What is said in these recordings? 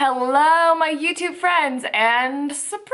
Hello, my YouTube friends, and surprise!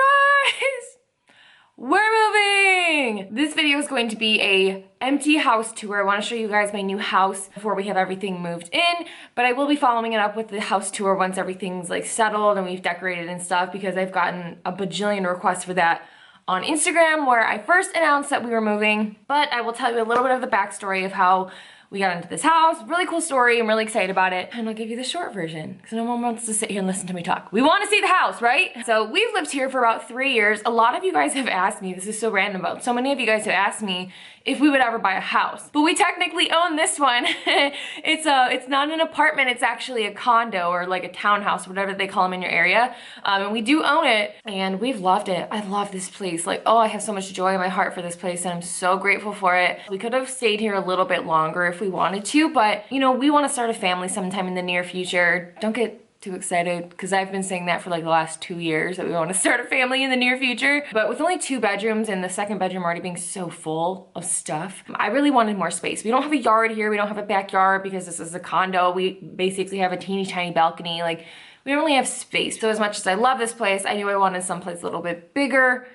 We're moving! This video is going to be a empty house tour. I want to show you guys my new house before we have everything moved in, but I will be following it up with the house tour once everything's like settled and we've decorated and stuff, because I've gotten a bajillion requests for that on Instagram where I first announced that we were moving. But I will tell you a little bit of the backstory of how we got into this house. Really cool story. I'm really excited about it. And I'll give you the short version because no one wants to sit here and listen to me talk. We want to see the house, right? So we've lived here for about 3 years. A lot of you guys have asked me, this is so random, but so many of you guys have asked me if we would ever buy a house. But we technically own this one. It's not an apartment, it's actually a condo or like a townhouse, whatever they call them in your area. And we do own it and we've loved it. I love this place. Like, oh, I have so much joy in my heart for this place and I'm so grateful for it. We could have stayed here a little bit longer if we wanted to, but you know, we want to start a family sometime in the near future. Don't get too excited because I've been saying that for like the last 2 years that we want to start a family in the near future. But with only 2 bedrooms and the second bedroom already being so full of stuff, I really wanted more space. We don't have a yard here. We don't have a backyard because this is a condo. We basically have a teeny tiny balcony. Like, we don't really have space. So as much as I love this place, I knew I wanted someplace a little bit bigger,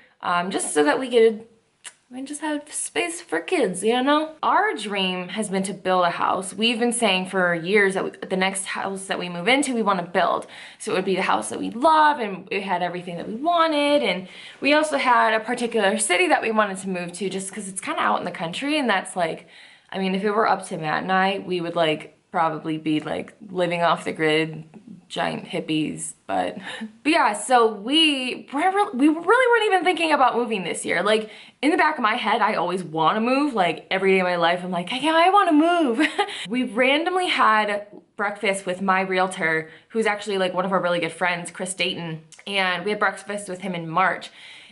just so that we could just have space for kids, you know? Our dream has been to build a house. We've been saying for years that the next house that we move into, we want to build. So it would be the house that we love and it had everything that we wanted. And we also had a particular city that we wanted to move to just because it's kind of out in the country. And that's like, I mean, if it were up to Matt and I, we would like probably be like living off the grid, giant hippies, but yeah, so we really weren't even thinking about moving this year. Like, in the back of my head, I always want to move. Like, every day of my life, I'm like, yeah, I want to move. We randomly had breakfast with my realtor, who's actually like one of our really good friends, Chris Dayton, and we had breakfast with him in March.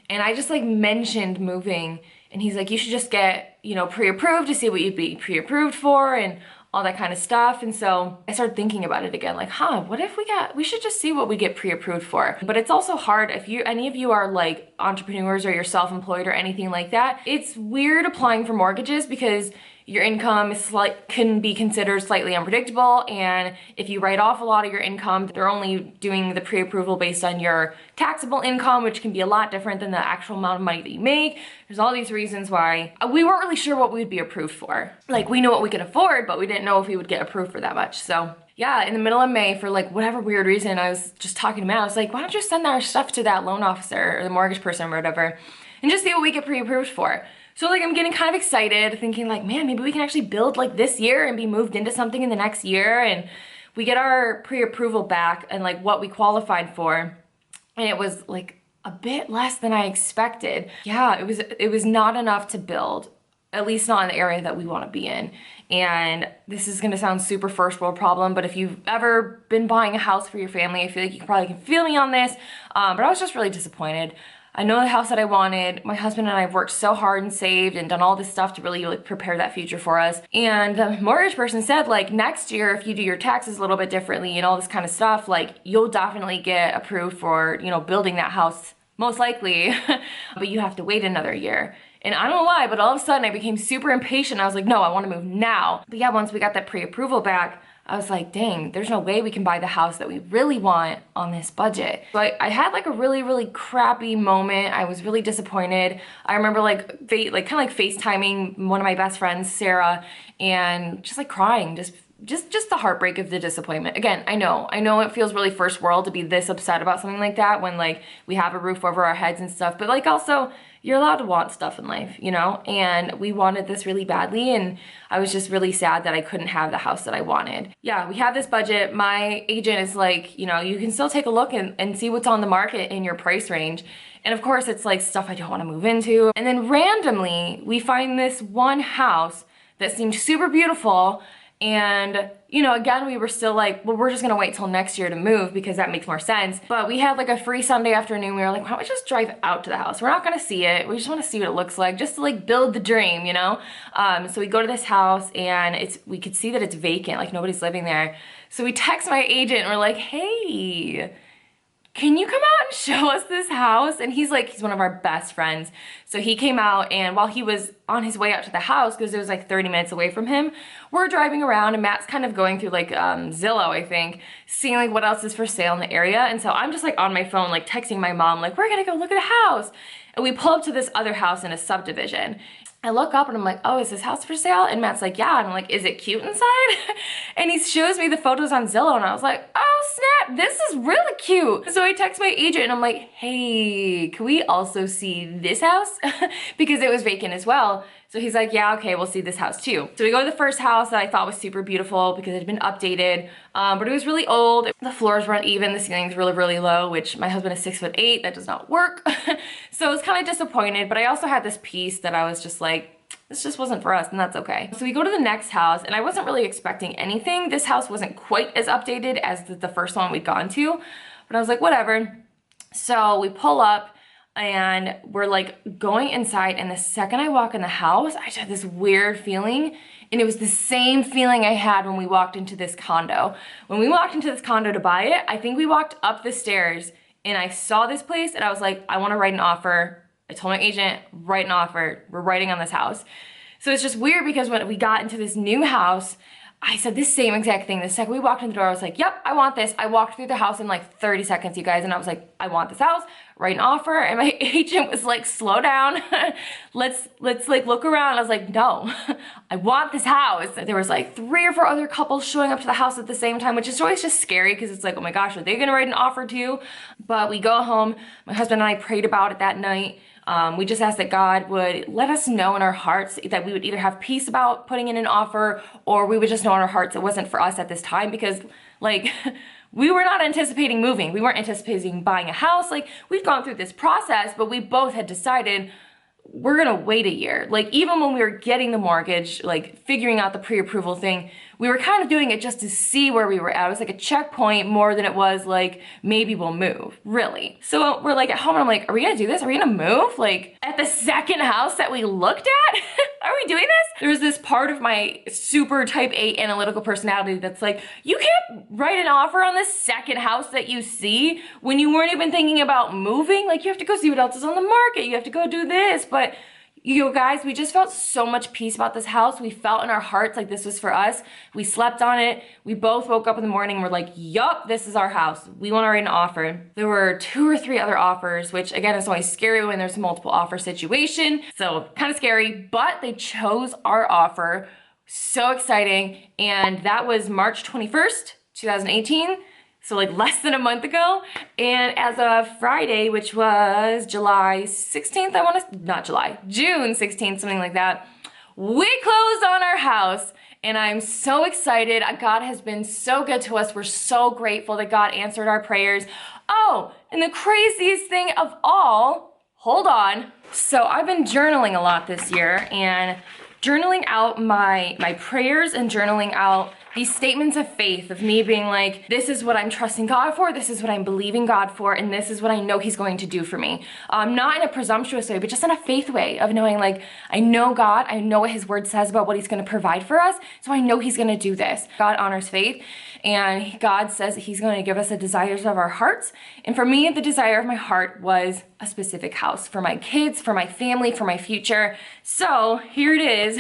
And I just like mentioned moving, and he's like, you should just get, you know, pre-approved to see what you'd be pre-approved for and all that kind of stuff. And so I started thinking about it again, like, what if we should just see what we get pre-approved for. But it's also hard if any of you are like entrepreneurs or you're self-employed or anything like that. It's weird applying for mortgages because your income is can be considered slightly unpredictable, and if you write off a lot of your income, they're only doing the pre-approval based on your taxable income, which can be a lot different than the actual amount of money that you make. There's all these reasons why we weren't really sure what we would be approved for. Like, we know what we could afford, but we didn't know if we would get approved for that much. So yeah, in the middle of May, for like whatever weird reason, I was just talking to Matt. I was like, why don't you send our stuff to that loan officer or the mortgage person or whatever and just see what we get pre-approved for. So like, I'm getting kind of excited, thinking like, man, maybe we can actually build like this year and be moved into something in the next year. And we get our pre-approval back and like what we qualified for. And it was like a bit less than I expected. Yeah, it was not enough to build, at least not in the area that we want to be in. And this is gonna sound super first world problem, but if you've ever been buying a house for your family, I feel like you probably can feel me on this. But I was just really disappointed. I know the house that I wanted. My husband and I have worked so hard and saved and done all this stuff to really like prepare that future for us. And the mortgage person said, like, next year, if you do your taxes a little bit differently and all this kind of stuff, like, you'll definitely get approved for, you know, building that house, most likely, but you have to wait another year. And I don't lie, but all of a sudden I became super impatient. I was like, no, I want to move now. But yeah, once we got that pre-approval back, I was like, dang, there's no way we can buy the house that we really want on this budget. So I had like a really, really crappy moment. I was really disappointed. I remember like kind of like FaceTiming one of my best friends, Sarah, and just like crying, just the heartbreak of the disappointment. Again, I know it feels really first world to be this upset about something like that when like we have a roof over our heads and stuff, but like also you're allowed to want stuff in life, you know? And we wanted this really badly, and I was just really sad that I couldn't have the house that I wanted. Yeah, we have this budget. My agent is like, you know, you can still take a look and see what's on the market in your price range. And of course it's like stuff I don't want to move into. And then randomly we find this one house that seemed super beautiful. And, you know, again, we were still like, well, we're just gonna wait till next year to move because that makes more sense. But we had like a free Sunday afternoon. We were like, why don't we just drive out to the house? We're not gonna see it. We just wanna see what it looks like, just to like build the dream, you know? So we go to this house and we could see that it's vacant, like nobody's living there. So we text my agent and we're like, hey, can you come out and show us this house? And he's one of our best friends. So he came out, and while he was on his way out to the house, because it was like 30 minutes away from him, we're driving around, and Matt's kind of going through like Zillow, I think, seeing like what else is for sale in the area. And so I'm just like on my phone, like texting my mom, like, we're gonna go look at a house. And we pull up to this other house in a subdivision. I look up and I'm like, oh, is this house for sale? And Matt's like, yeah. And I'm like, is it cute inside? And he shows me the photos on Zillow, and I was like, oh snap, this is really cute. So I text my agent and I'm like, hey, can we also see this house? Because it was vacant as well. So he's like, yeah, okay, we'll see this house too. So we go to the first house that I thought was super beautiful because it had been updated, but it was really old. The floors were uneven, the ceiling's really, really low, which my husband is 6'8", that does not work. So I was kind of disappointed, but I also had this piece that I was just like, this just wasn't for us, and that's okay. So we go to the next house, and I wasn't really expecting anything. This house wasn't quite as updated as the first one we'd gone to, but I was like, whatever. So we pull up, and we're like going inside, and the second I walk in the house, I just had this weird feeling, and it was the same feeling I had when we walked into this condo. When we walked into this condo to buy it, I think we walked up the stairs, and I saw this place, and I was like, I want to write an offer. I told my agent, write an offer. We're writing on this house. So it's just weird because when we got into this new house, I said the same exact thing. The second we walked in the door, I was like, yep, I want this. I walked through the house in like 30 seconds, you guys, and I was like, I want this house, write an offer. And my agent was like, slow down. let's like look around. I was like, no, I want this house. There was like 3 or 4 other couples showing up to the house at the same time, which is always just scary because it's like, oh my gosh, are they gonna write an offer too? But we go home. My husband and I prayed about it that night. We just asked that God would let us know in our hearts that we would either have peace about putting in an offer, or we would just know in our hearts it wasn't for us at this time, because like we were not anticipating moving. We weren't anticipating buying a house. Like, we've gone through this process, but we both had decided we're gonna wait a year. Like, even when we were getting the mortgage, like figuring out the pre-approval thing, we were kind of doing it just to see where we were at. It was like a checkpoint more than it was like, maybe we'll move, really. So we're like at home, and I'm like, are we gonna do this? Are we gonna move? Like, at the second house that we looked at? Are we doing this? There's this part of my super type A analytical personality that's like, you can't write an offer on the second house that you see when you weren't even thinking about moving. Like, you have to go see what else is on the market. You have to go do this. But you guys, we just felt so much peace about this house. We felt in our hearts like this was for us. We slept on it. We both woke up in the morning and we're like, yup, this is our house. We want to write an offer. There were 2 or 3 other offers, which again is always scary when there's a multiple offer situation. So kind of scary, but they chose our offer. So exciting. And that was March 21st, 2018. So like less than a month ago. And as of Friday, which was July 16th, June 16th, something like that, we closed on our house. And I'm so excited. God has been so good to us. We're so grateful that God answered our prayers. Oh, and the craziest thing of all, hold on. So I've been journaling a lot this year, and journaling out my prayers, and journaling out these statements of faith of me being like, this is what I'm trusting God for, this is what I'm believing God for, and this is what I know He's going to do for me. Not in a presumptuous way, but just in a faith way of knowing like, I know God, I know what His word says about what He's gonna provide for us, so I know He's gonna do this. God honors faith, and God says that He's gonna give us the desires of our hearts. And for me, the desire of my heart was a specific house for my kids, for my family, for my future. So here it is.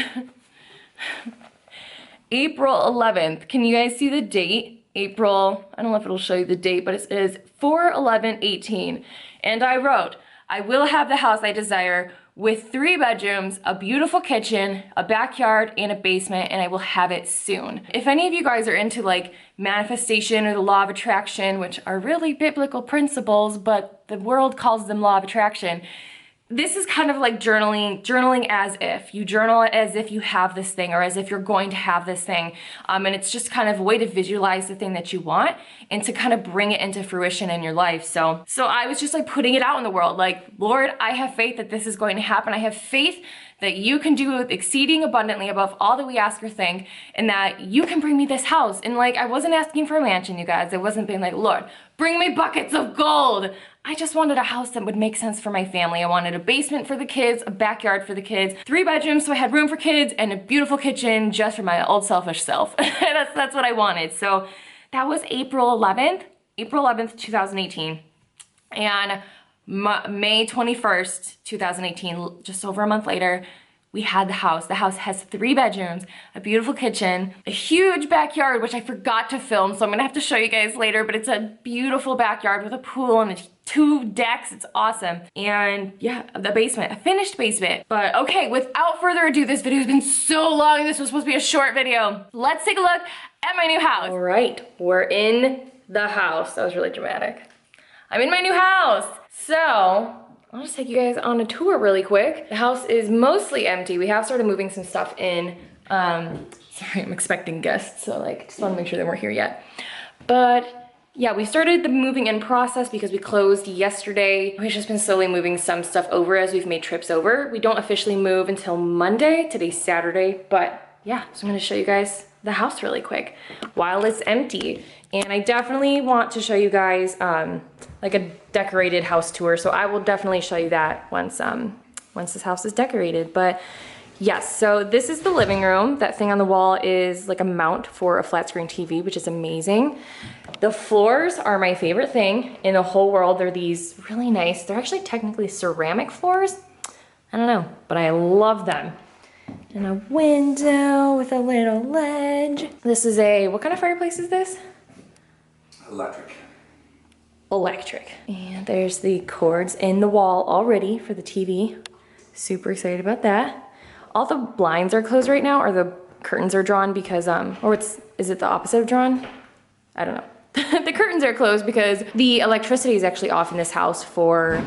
April 11th. Can you guys see the date? April, I don't know if it'll show you the date, but it is 4/11/18. And I wrote, I will have the house I desire with 3 bedrooms, a beautiful kitchen, a backyard, and a basement, and I will have it soon. If any of you guys are into like manifestation or the law of attraction, which are really biblical principles, but the world calls them law of attraction, this is kind of like journaling as if. You journal as if you have this thing, or as if you're going to have this thing. And it's just kind of a way to visualize the thing that you want and to kind of bring it into fruition in your life. So I was just like putting it out in the world, like, Lord, I have faith that this is going to happen. I have faith that you can do exceeding abundantly above all that we ask or think, and that you can bring me this house. And like, I wasn't asking for a mansion, you guys. I wasn't being like, Lord, bring me buckets of gold. I just wanted a house that would make sense for my family. I wanted a basement for the kids, a backyard for the kids, 3 bedrooms so I had room for kids, and a beautiful kitchen just for my old selfish self. That's what I wanted. So that was April 11th, 2018. And May 21st, 2018, just over a month later, we had the house. The house has 3 bedrooms, a beautiful kitchen, a huge backyard, which I forgot to film, so I'm gonna have to show you guys later, but it's a beautiful backyard with a pool and 2 decks. It's awesome. And yeah, the basement, a finished basement. But okay, without further ado, this video has been so long. This was supposed to be a short video. Let's take a look at my new house. All right, we're in the house. That was really dramatic. I'm in my new house. So, I'll just take you guys on a tour really quick. The house is mostly empty. We have started moving some stuff in. Sorry, I'm expecting guests, so like, just wanna make sure they weren't here yet. But yeah, we started the moving in process because we closed yesterday. We've just been slowly moving some stuff over as we've made trips over. We don't officially move until Monday. Today's Saturday, but yeah, so I'm gonna show you guys the house really quick while it's empty. And I definitely want to show you guys like a decorated house tour. So I will definitely show you that once this house is decorated. But yes, so this is the living room. That thing on the wall is like a mount for a flat screen TV, which is amazing. The floors are my favorite thing in the whole world. They're these really nice, they're actually technically ceramic floors. I don't know, but I love them. And a window with a little ledge. This is a, what kind of fireplace is this? Electric. Electric. And there's the cords in the wall already for the TV. Super excited about that. All the blinds are closed right now, or the curtains are drawn because, is it the opposite of drawn? I don't know. The curtains are closed because the electricity is actually off in this house for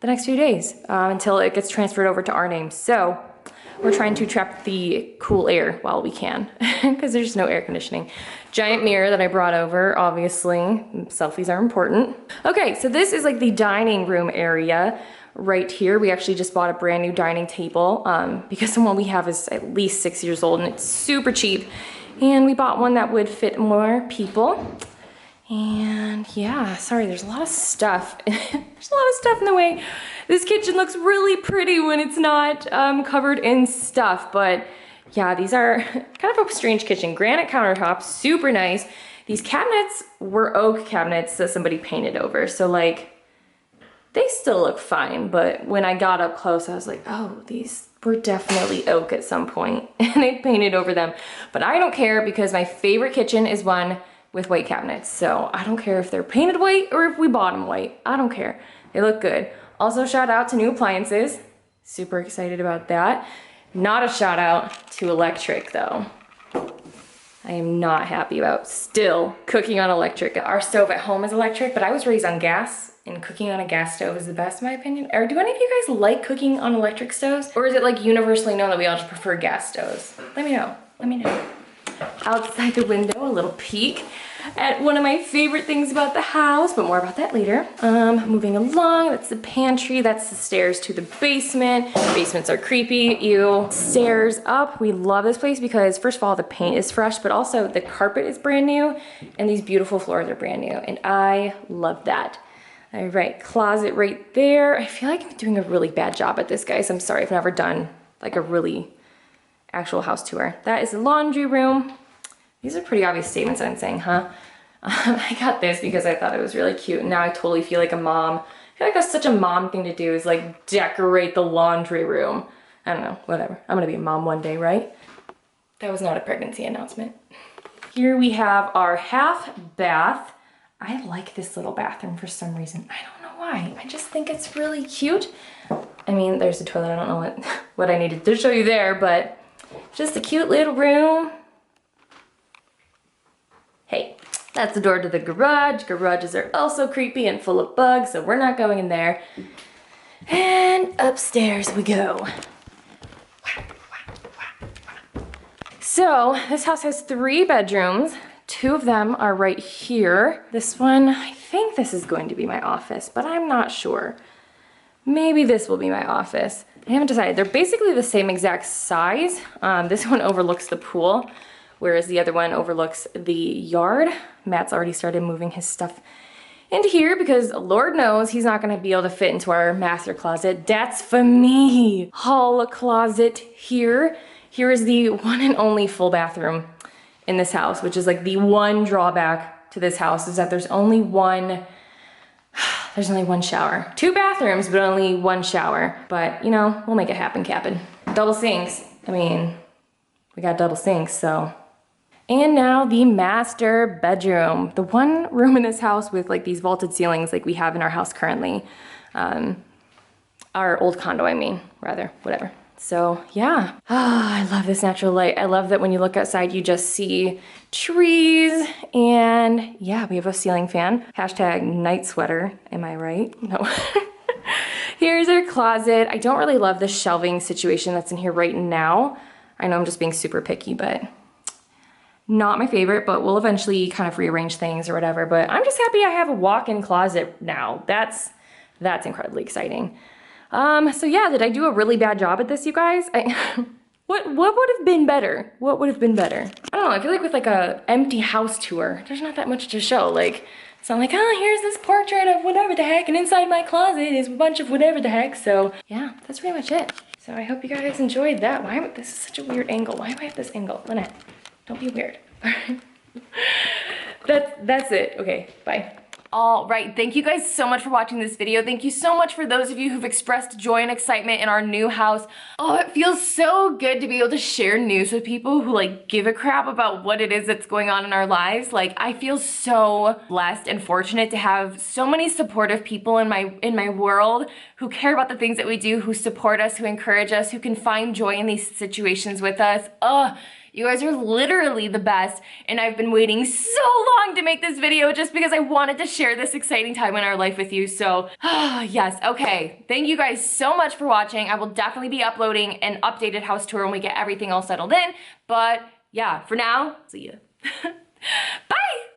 the next few days until it gets transferred over to our name. So we're trying to trap the cool air while we can because there's no air conditioning. Giant mirror that I brought over, obviously. Selfies are important. Okay, so this is like the dining room area right here. We actually just bought a brand new dining table because the one we have is at least 6 years old and it's super cheap. And we bought one that would fit more people. And yeah, sorry, there's a lot of stuff. There's a lot of stuff in the way. This kitchen looks really pretty when it's not covered in stuff, but yeah, these are kind of a strange kitchen. Granite countertops, super nice. These cabinets were oak cabinets that somebody painted over, so like, they still look fine, but when I got up close, I was like, oh, these were definitely oak at some point, and they painted over them. But I don't care because my favorite kitchen is one with white cabinets, so I don't care if they're painted white or if we bought them white. I don't care. They look good. Also, shout out to new appliances. Super excited about that. Not a shout out to electric though. I am not happy about still cooking on electric. Our stove at home is electric, but I was raised on gas, and cooking on a gas stove is the best in my opinion. Or do any of you guys like cooking on electric stoves? Or is it like universally known that we all just prefer gas stoves? Let me know, let me know. Outside the window, a little peek at one of my favorite things about the house, but more about that later. Moving along, that's the pantry, that's the stairs to the basement. Basements are creepy, ew. Stairs up, we love this place because first of all, the paint is fresh, but also the carpet is brand new, and these beautiful floors are brand new, and I love that. All right, closet right there. I feel like I'm doing a really bad job at this, guys. I'm sorry, I've never done like a really actual house tour. That is the laundry room. These are pretty obvious statements I'm saying, huh? I got this because I thought it was really cute, and now I totally feel like a mom. I feel like that's such a mom thing to do, is like decorate the laundry room. I don't know, whatever. I'm gonna be a mom one day, right? That was not a pregnancy announcement. Here we have our half bath. I like this little bathroom for some reason. I don't know why. I just think it's really cute. I mean, there's the toilet. I don't know what I needed to show you there, but just a cute little room. Hey, that's the door to the garage. Garages are also creepy and full of bugs, so we're not going in there. And upstairs we go. So this house has 3 bedrooms. 2 of them are right here. This one, I think this is going to be my office, but I'm not sure. Maybe this will be my office. I haven't decided. They're basically the same exact size. This one overlooks the pool, whereas the other one overlooks the yard. Matt's already started moving his stuff into here because Lord knows he's not gonna be able to fit into our master closet. That's for me. Hall closet here. Here is the one and only full bathroom in this house, which is like the one drawback to this house, is that there's only one There's only one shower. 2 bathrooms, but only 1 shower. But you know, we'll make it happen, Captain. Double sinks. I mean, we got double sinks, so. And now the master bedroom. The one room in this house with like these vaulted ceilings like we have in our house currently. Our old condo, I mean, rather, whatever. So yeah, I love this natural light. I love that when you look outside, you just see trees, and yeah, we have a ceiling fan. Hashtag night sweater, am I right? No. Here's our closet. I don't really love the shelving situation that's in here right now. I know I'm just being super picky, but not my favorite, but we'll eventually kind of rearrange things or whatever. But I'm just happy I have a walk-in closet now. That's incredibly exciting. So yeah, did I do a really bad job at this, you guys? What would have been better? What would have been better? I don't know, I feel like with like a empty house tour, there's not that much to show. Like, it's not like, oh, here's this portrait of whatever the heck, and inside my closet is a bunch of whatever the heck. So yeah, that's pretty much it. So I hope you guys enjoyed that. This is such a weird angle. Why do I have this angle? Lynette, don't be weird. That's it. Okay, bye. All right, thank you guys so much for watching this video. Thank you so much for those of you who've expressed joy and excitement in our new house. Oh, it feels so good to be able to share news with people who like give a crap about what it is that's going on in our lives. Like, I feel so blessed and fortunate to have so many supportive people in my world who care about the things that we do, who support us, who encourage us, who can find joy in these situations with us. You guys are literally the best, and I've been waiting so long to make this video just because I wanted to share this exciting time in our life with you. So, yes, okay. Thank you guys so much for watching. I will definitely be uploading an updated house tour when we get everything all settled in. But yeah, for now, see ya. Bye!